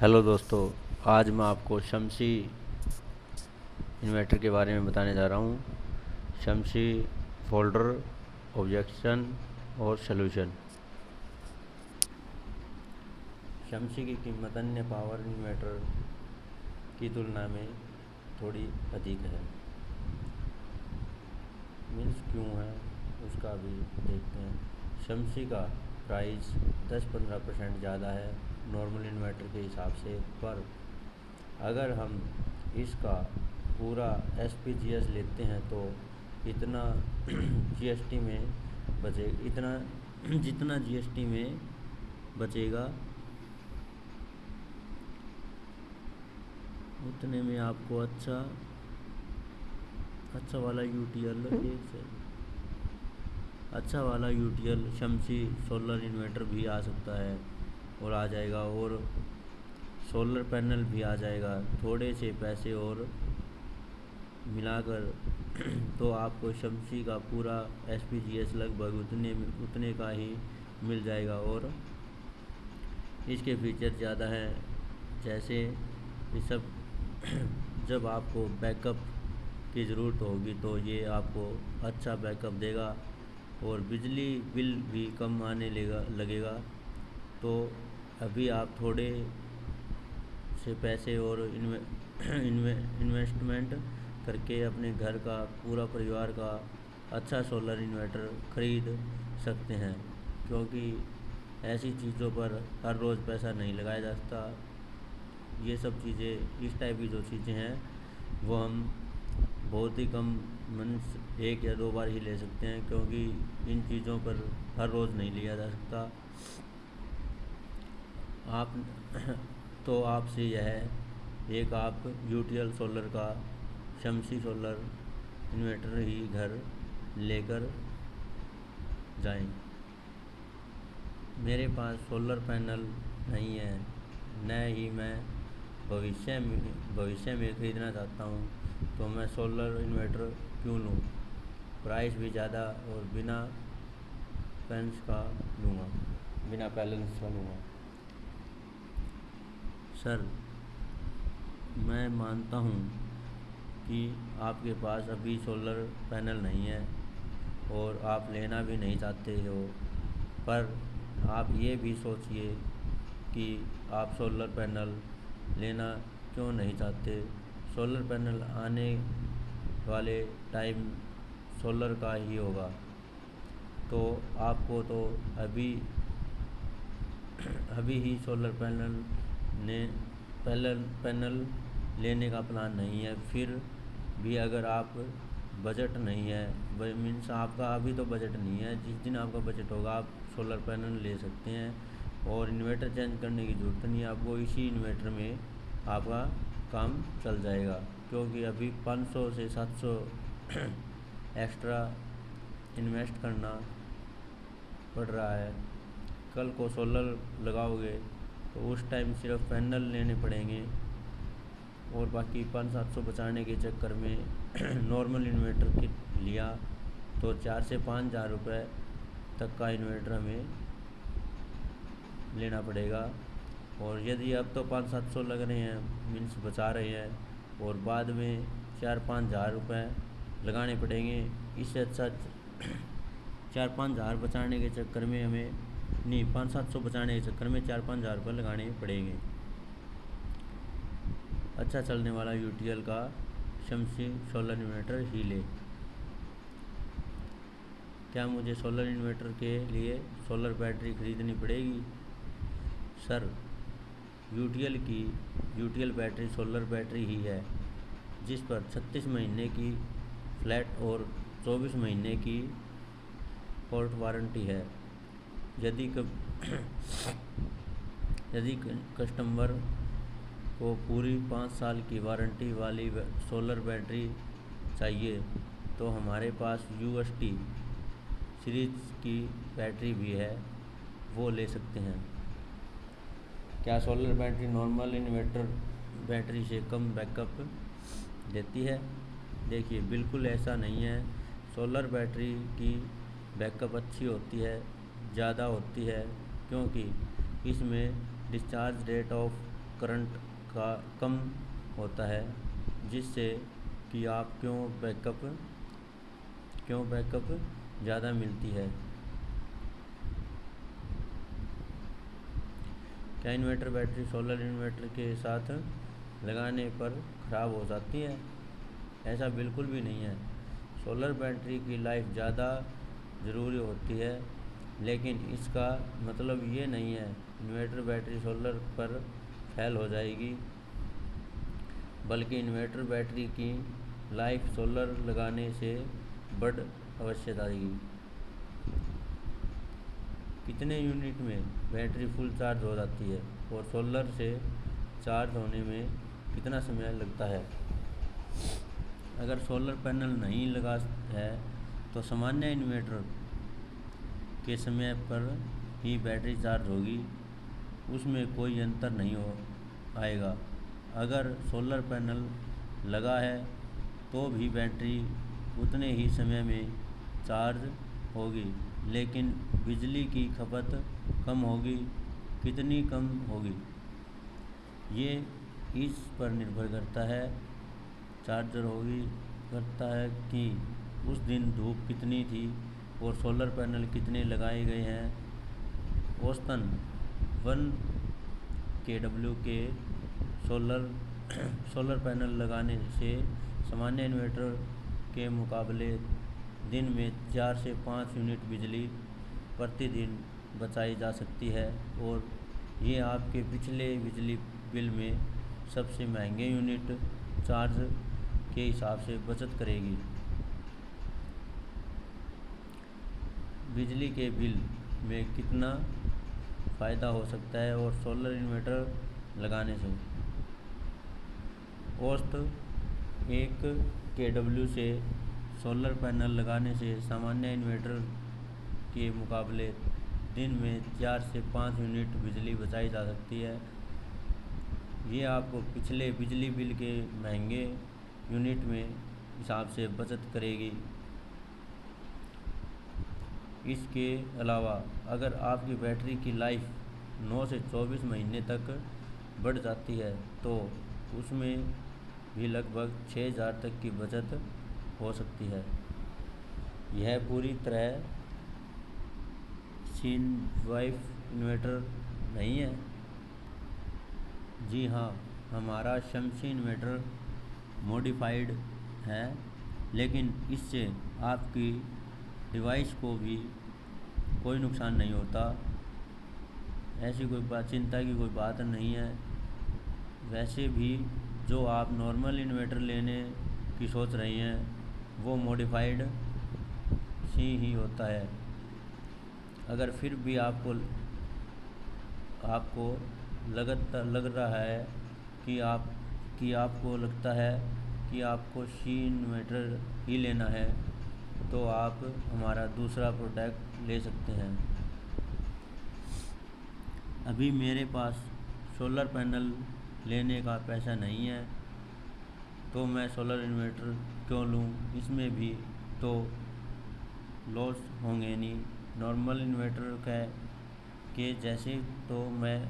Hello दोस्तों। आज मैं आपको शम्सी इन्वर्टर के बारे में बताने जा रहा हूँ। शम्सी फोल्डर, ऑब्जेक्शन और सॉल्यूशन। शम्सी की कीमत अन्य पावर इन्वर्टर की तुलना में थोड़ी अधिक है। मीन्स क्यों है उसका भी देखते हैं। शम्सी का प्राइस 10-15% ज़्यादा है नॉर्मल इन्वर्टर के हिसाब से, पर अगर हम इसका पूरा SPGS लेते हैं तो इतना GST में बचे, इतना जितना GST में बचेगा उतने में आपको अच्छा वाला यूटीएल अच्छा वाला यूटीएल शम्सी सोलर इन्वर्टर भी आ सकता है और आ जाएगा, और सोलर पैनल भी आ जाएगा। थोड़े से पैसे और मिलाकर तो आपको शम्सी का पूरा SPGS लगभग उतने का ही मिल जाएगा। और इसके फीचर ज़्यादा हैं, जैसे ये सब जब आपको बैकअप की ज़रूरत होगी तो ये आपको अच्छा बैकअप देगा, और बिजली बिल भी कम आने लगेगा। तो अभी आप थोड़े से पैसे और इन्वेस्टमेंट करके अपने घर का पूरा परिवार का अच्छा सोलर इन्वर्टर ख़रीद सकते हैं, क्योंकि ऐसी चीज़ों पर हर रोज़ पैसा नहीं लगाया जा सकता। ये सब चीज़ें, इस टाइप की जो चीज़ें हैं वो हम बहुत ही कम मंथ 1 या 2 बार ही ले सकते हैं, क्योंकि इन चीज़ों पर हर रोज़ नहीं लिया जा सकता। आप तो आपसे यह है, एक आप यूटीएल सोलर का शम्सी सोलर इन्वर्टर ही घर लेकर जाएं। मेरे पास सोलर पैनल नहीं है, न ही मैं भविष्य में ख़रीदना चाहता हूँ, तो मैं सोलर इन्वर्टर क्यों लूँ? प्राइस भी ज़्यादा और बिना पैनल्स का लूँगा। सर, मैं मानता हूँ कि आपके पास अभी सोलर पैनल नहीं है और आप लेना भी नहीं चाहते हो, पर आप ये भी सोचिए कि आप सोलर पैनल लेना क्यों नहीं चाहते। सोलर पैनल आने वाले टाइम सोलर का ही होगा, तो आपको तो अभी ही सोलर पैनल लेने का प्लान नहीं है। फिर भी अगर आप बजट नहीं है, मीन्स आपका अभी तो बजट नहीं है, जिस दिन आपका बजट होगा आप सोलर पैनल ले सकते हैं, और इन्वर्टर चेंज करने की ज़रूरत नहीं है आपको। इसी इन्वर्टर में आपका काम चल जाएगा, क्योंकि अभी 500 से 700 एक्स्ट्रा इन्वेस्ट करना पड़ रहा है। कल को सोलर लगाओगे तो उस टाइम सिर्फ पैनल लेने पड़ेंगे, और बाकी 500-700 बचाने के चक्कर में नॉर्मल इन्वर्टर किट लिया तो 4 से 5 हज़ार रुपये तक का इन्वर्टर हमें लेना पड़ेगा। और यदि अब तो 500-700 लग रहे हैं, मीन्स बचा रहे हैं, और बाद में 4-5 हज़ार रुपये लगाने पड़ेंगे। इससे अच्छा 4-5 हज़ार बचाने के चक्कर में हमें नहीं, 500-700 बचाने के चक्कर में 4-5 हज़ार रुपये लगाने पड़ेंगे। अच्छा चलने वाला यूटीएल का शम्सी सोलर इन्वर्टर ही ले। क्या मुझे सोलर इन्वर्टर के लिए सोलर बैटरी खरीदनी पड़ेगी? Sir, UTL battery solar battery ही है, जिस पर 36 महीने की फ्लैट और 24 महीने की पोर्ट वारंटी है। यदि कस्टमर को पूरी 5 साल की वारंटी वाली सोलर बैटरी चाहिए तो हमारे पास UST सीरीज की बैटरी भी है, वो ले सकते हैं। क्या solar battery normal inverter battery से कम बैकअप देती है? देखिए, बिल्कुल ऐसा नहीं है। सोलर बैटरी की बैकअप अच्छी होती है, ज़्यादा होती है, क्योंकि इसमें डिस्चार्ज रेट ऑफ करंट का कम होता है, जिससे कि आप क्यों बैकअप ज़्यादा मिलती है। क्या इन्वर्टर बैटरी सोलर इन्वर्टर के साथ लगाने पर ख़राब हो जाती है? ऐसा बिल्कुल भी नहीं है। सोलर बैटरी की लाइफ ज़्यादा ज़रूरी होती है, लेकिन इसका मतलब ये नहीं है इन्वर्टर बैटरी सोलर पर फेल हो जाएगी, बल्कि इन्वर्टर बैटरी की लाइफ सोलर लगाने से बढ़ अवश्य जाएगी। कितने यूनिट में बैटरी फुल चार्ज हो जाती है और सोलर से चार्ज होने में कितना समय लगता है? अगर सोलर पैनल नहीं लगा है तो सामान्य इन्वर्टर के समय पर ही बैटरी चार्ज होगी, उसमें कोई अंतर नहीं आएगा। अगर सोलर पैनल लगा है तो भी बैटरी उतने ही समय में चार्ज होगी, लेकिन बिजली की खपत कम होगी। कितनी कम होगी, ये इस पर निर्भर करता है कि उस दिन धूप कितनी थी और सोलर पैनल कितने लगाए गए हैं। औसतन 1 kW के सोलर पैनल लगाने से सामान्य इन्वर्टर के मुकाबले दिन में 4 से 5 यूनिट बिजली प्रतिदिन बचाई जा सकती है, और ये आपके पिछले बिजली बिल में सबसे महंगे यूनिट चार्ज के हिसाब से बचत करेगी। बिजली के बिल में कितना फ़ायदा हो सकता है और सोलर इन्वर्टर लगाने से? औसत 1 kW से सोलर पैनल लगाने से सामान्य इन्वर्टर के मुकाबले दिन में 4 से 5 यूनिट बिजली बचाई जा सकती है। ये आपको पिछले बिजली बिल के महंगे यूनिट में हिसाब से बचत करेगी। इसके अलावा अगर आपकी बैटरी की लाइफ 9 से 24 महीने तक बढ़ जाती है तो उसमें भी लगभग 6000 तक की बचत हो सकती है। यह पूरी तरह सीन वाइफ इन्वर्टर नहीं है। जी हाँ, हमारा शमसी इन्वर्टर मॉडिफाइड है, लेकिन इससे आपकी डिवाइस को भी कोई नुकसान नहीं होता। ऐसी कोई चिंता की कोई बात नहीं है। वैसे भी जो आप नॉर्मल इन्वर्टर लेने की सोच रही हैं वो मॉडिफाइड ही होता है। अगर फिर भी आपको लग रहा है कि आपको लगता है कि आपको सी इन्वर्टर ही लेना है, तो आप हमारा दूसरा प्रोडक्ट ले सकते हैं। अभी मेरे पास सोलर पैनल लेने का पैसा नहीं है, तो मैं सोलर इन्वर्टर क्यों लूँ? इसमें भी तो लॉस होंगे नहीं। नॉर्मल इन्वर्टर के जैसे तो मैं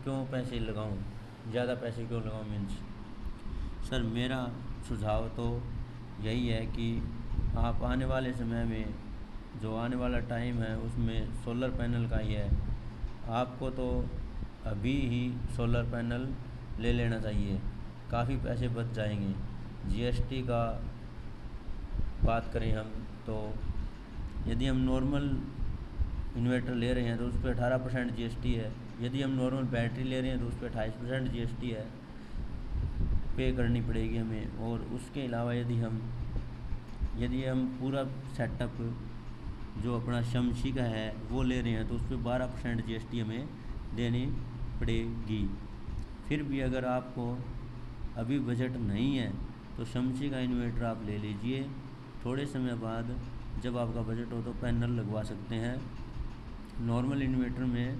क्यों पैसे लगाऊं, ज़्यादा पैसे क्यों लगाऊं मीन्स। सर, मेरा सुझाव तो यही है कि आप आने वाले समय में जो आने वाला टाइम है उसमें सोलर पैनल का ही है। आपको तो अभी ही सोलर पैनल ले लेना चाहिए, काफ़ी पैसे बच जाएंगे। जीएसटी का बात करें हम तो यदि हम नॉर्मल इन्वर्टर ले रहे हैं तो उस पर 18% जीएसटी है। यदि हम नॉर्मल बैटरी ले रहे हैं तो उस पर 28% जीएसटी है, पे करनी पड़ेगी हमें। और उसके अलावा यदि हम पूरा सेटअप जो अपना शमसी का है वो ले रहे हैं तो उस पर 12% जीएसटी हमें देनी पड़ेगी। फिर भी अगर आपको अभी बजट नहीं है तो शमसी का इन्वर्टर आप ले लीजिए। थोड़े समय बाद जब आपका बजट हो तो पैनल लगवा सकते हैं। नॉर्मल इन्वर्टर में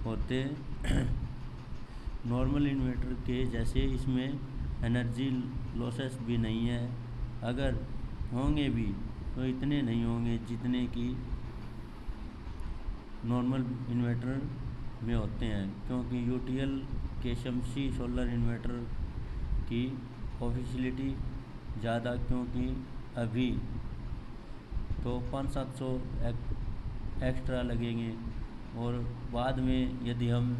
होते नॉर्मल इन्वर्टर के जैसे इसमें एनर्जी लॉसेस भी नहीं है। अगर होंगे भी तो इतने नहीं होंगे जितने कि नॉर्मल इन्वर्टर में होते हैं, क्योंकि यूटीएल के शमसी सोलर इन्वर्टर की ऑफिशियलिटी ज़्यादा, क्योंकि अभी तो 500-700 एक्स्ट्रा लगेंगे, और बाद में यदि हम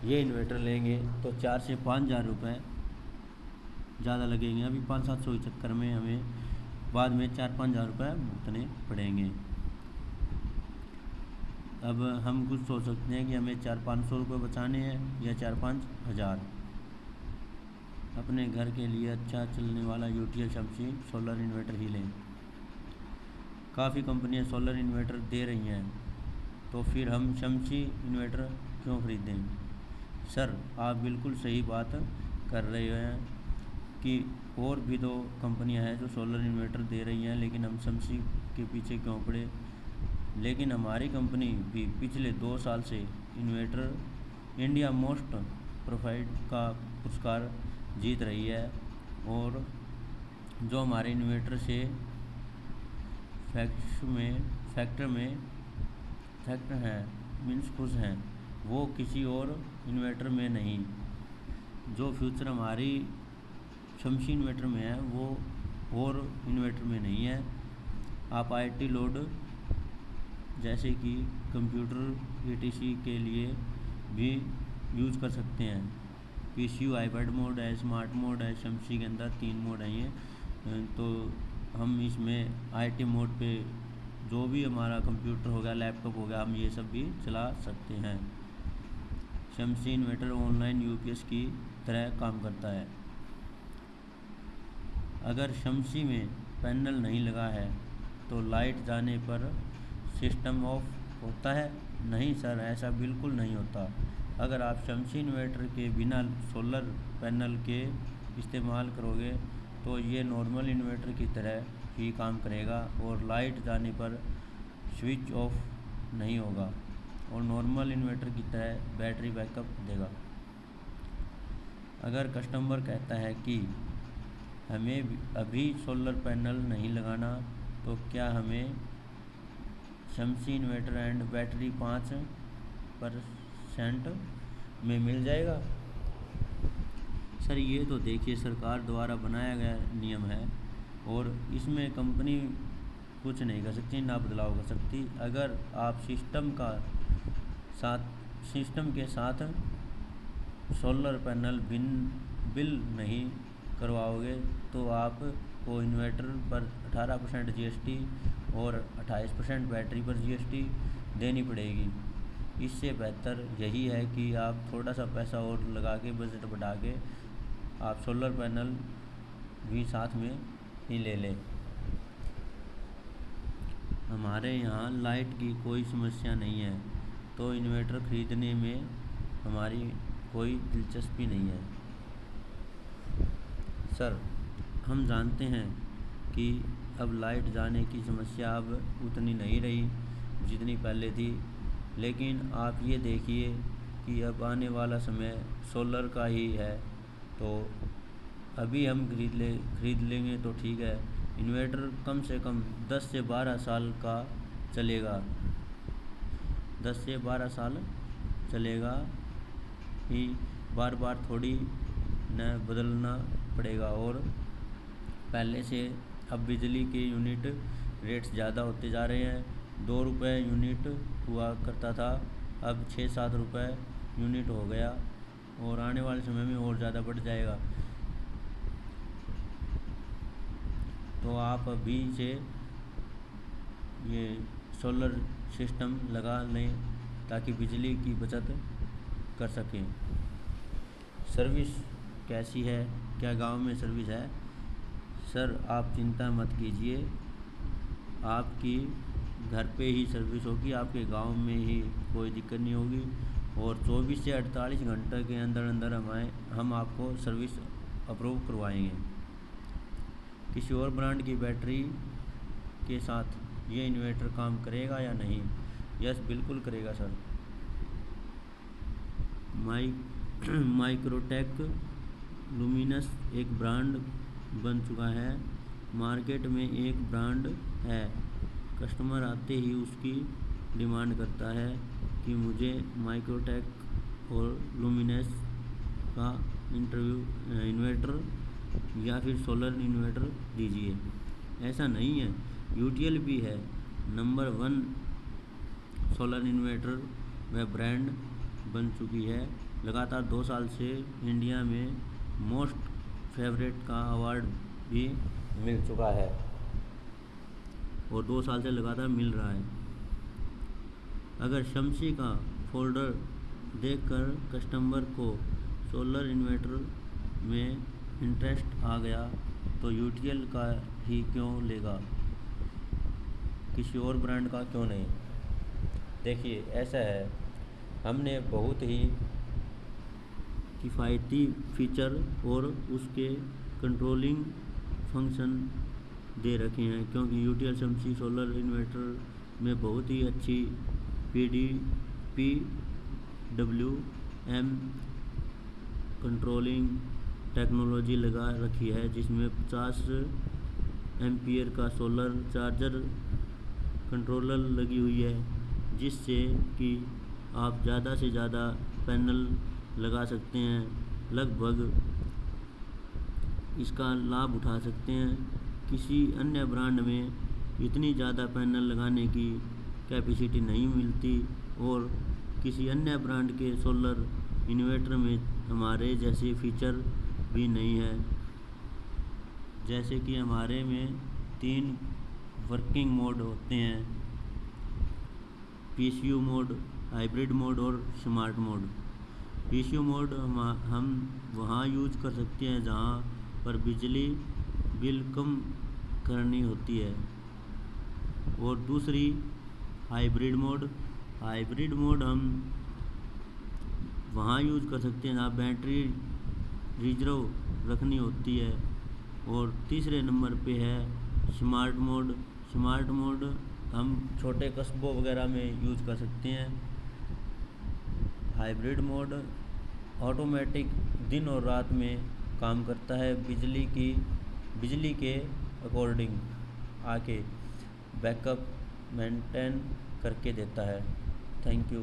ये इन्वर्टर लेंगे तो 4 से 5 हज़ार रुपये ज़्यादा लगेंगे। अभी 500-700 के चक्कर में हमें बाद में 4-5 हज़ार रुपये भुगतने पड़ेंगे। अब हम कुछ सोच सकते हैं कि हमें 400-500 रुपये बचाने हैं या 4-5 हज़ार। अपने घर के लिए अच्छा चलने वाला यूटीएल शमसी सोलर इन्वर्टर ही लें। काफ़ी कंपनियां सोलर इन्वर्टर दे रही हैं, तो फिर हम शमसी इन्वर्टर क्यों ख़रीदें? सर, आप बिल्कुल सही बात कर रहे हैं कि और भी दो कंपनियां हैं जो सोलर इन्वर्टर दे रही हैं, लेकिन हम शमसी के पीछे क्यों पड़े? लेकिन हमारी कंपनी भी पिछले 2 साल से इन्वर्टर इंडिया मोस्ट प्रोफाइड का पुरस्कार जीत रही है, और जो हमारे इन्वर्टर से फैक्टर हैं मीन्स खुश हैं, वो किसी और इन्वर्टर में नहीं। जो फ्यूचर हमारी शमसी इन्वर्टर में है वो और इन्वर्टर में नहीं है। आप आईटी लोड जैसे कि कंप्यूटर ETC के लिए भी यूज़ कर सकते हैं। PCU आईपैड मोड है, स्मार्ट मोड है, शमसी के अंदर 3 मोड हैं ये। तो हम इसमें IT मोड पे जो भी हमारा कंप्यूटर हो गया, लैपटॉप हो गया, हम ये सब भी चला सकते हैं। शमसी इन्वर्टर ऑनलाइन UPS की तरह काम करता है। अगर शमसी में पैनल नहीं लगा है तो लाइट जाने पर सिस्टम ऑफ होता है? नहीं सर, ऐसा बिल्कुल नहीं होता। अगर आप शमसी इन्वर्टर के बिना सोलर पैनल के इस्तेमाल करोगे तो ये नॉर्मल इन्वर्टर की तरह ही काम करेगा, और लाइट जाने पर स्विच ऑफ नहीं होगा, और नॉर्मल इन्वर्टर की तरह बैटरी बैकअप देगा। अगर कस्टमर कहता है कि हमें अभी सोलर पैनल नहीं लगाना, तो क्या हमें शमसी इन्वर्टर एंड बैटरी 5% में मिल जाएगा? सर, ये तो देखिए सरकार द्वारा बनाया गया नियम है, और इसमें कंपनी कुछ नहीं कर सकती, ना बदलाव कर सकती। अगर आप सिस्टम के साथ सोलर पैनल बिल नहीं करवाओगे तो आपको इन्वर्टर पर 18% GST और 28% बैटरी पर GST देनी पड़ेगी। इससे बेहतर यही है कि आप थोड़ा सा पैसा और लगा के बजट बढ़ा के आप सोलर पैनल भी साथ में ही ले लें। हमारे यहाँ लाइट की कोई समस्या नहीं है, तो इन्वर्टर ख़रीदने में हमारी कोई दिलचस्पी नहीं है। सर, हम जानते हैं कि अब लाइट जाने की समस्या अब उतनी नहीं रही जितनी पहले थी, लेकिन आप ये देखिए कि अब आने वाला समय सोलर का ही है, तो अभी हम खरीद लेंगे तो ठीक है। इन्वर्टर कम से कम 10 से 12 साल का चलेगा, 10 से 12 साल चलेगा ही, बार बार थोड़ी न बदलना पड़ेगा। और पहले से अब बिजली के यूनिट रेट्स ज़्यादा होते जा रहे हैं। 2 रुपये यूनिट हुआ करता था, अब 6-7 रुपये यूनिट हो गया, और आने वाले समय में और ज़्यादा बढ़ जाएगा। तो आप अभी से ये सोलर सिस्टम लगा लें ताकि बिजली की बचत कर सकें। सर्विस कैसी है? क्या गांव में सर्विस है? सर, आप चिंता मत कीजिए, आपकी घर पे ही सर्विस होगी, आपके गांव में ही कोई दिक्कत नहीं होगी, और 24 से 48 घंटे के अंदर अंदर हम आपको सर्विस अप्रूव करवाएंगे। किसी और ब्रांड की बैटरी के साथ ये इन्वर्टर काम करेगा या नहीं? यस, बिल्कुल करेगा सर। माइक्रोटेक लुमिनस एक ब्रांड बन चुका है, मार्केट में एक ब्रांड है, कस्टमर आते ही उसकी डिमांड करता है। कि मुझे माइक्रोटेक और लुमिनस का इन्वर्टर या फिर सोलर इन्वर्टर दीजिए। ऐसा नहीं है, यूटीएल भी है नंबर 1 सोलर इन्वर्टर वह ब्रांड बन चुकी है। लगातार 2 साल से इंडिया में मोस्ट फेवरेट का अवार्ड भी मिल चुका है और 2 साल से लगातार मिल रहा है। अगर शम्सी का फोल्डर देखकर कस्टमर को सोलर इन्वर्टर में इंटरेस्ट आ गया तो यूटीएल का ही क्यों लेगा, किसी और ब्रांड का क्यों नहीं। देखिए ऐसा है, हमने बहुत ही किफ़ायती फीचर और उसके कंट्रोलिंग फंक्शन दे रखे हैं, क्योंकि यूटीएल शम्सी सोलर इन्वर्टर में बहुत ही अच्छी PWM कंट्रोलिंग टेक्नोलॉजी लगा रखी है, जिसमें 50 एम्पियर का सोलर चार्जर कंट्रोलर लगी हुई है, जिससे कि आप ज़्यादा से ज़्यादा पैनल लगा सकते हैं, लगभग इसका लाभ उठा सकते हैं। किसी अन्य ब्रांड में इतनी ज़्यादा पैनल लगाने की कैपेसिटी नहीं मिलती और किसी अन्य ब्रांड के सोलर इन्वर्टर में हमारे जैसे फीचर भी नहीं है। जैसे कि हमारे में 3 वर्किंग मोड होते हैं, पीसीयू मोड, हाइब्रिड मोड और स्मार्ट मोड। पीसीयू मोड हम वहाँ यूज कर सकते हैं जहाँ पर बिजली बिल कम करनी होती है। और दूसरी हाइब्रिड मोड हम वहाँ यूज कर सकते हैं जहाँ बैटरी रिजर्व रखनी होती है। और तीसरे नंबर पे है स्मार्ट मोड हम छोटे कस्बों वगैरह में यूज कर सकते हैं। हाइब्रिड मोड ऑटोमेटिक दिन और रात में काम करता है, बिजली के अकॉर्डिंग आके बैकअप मेंटेन करके देता है। Thank you.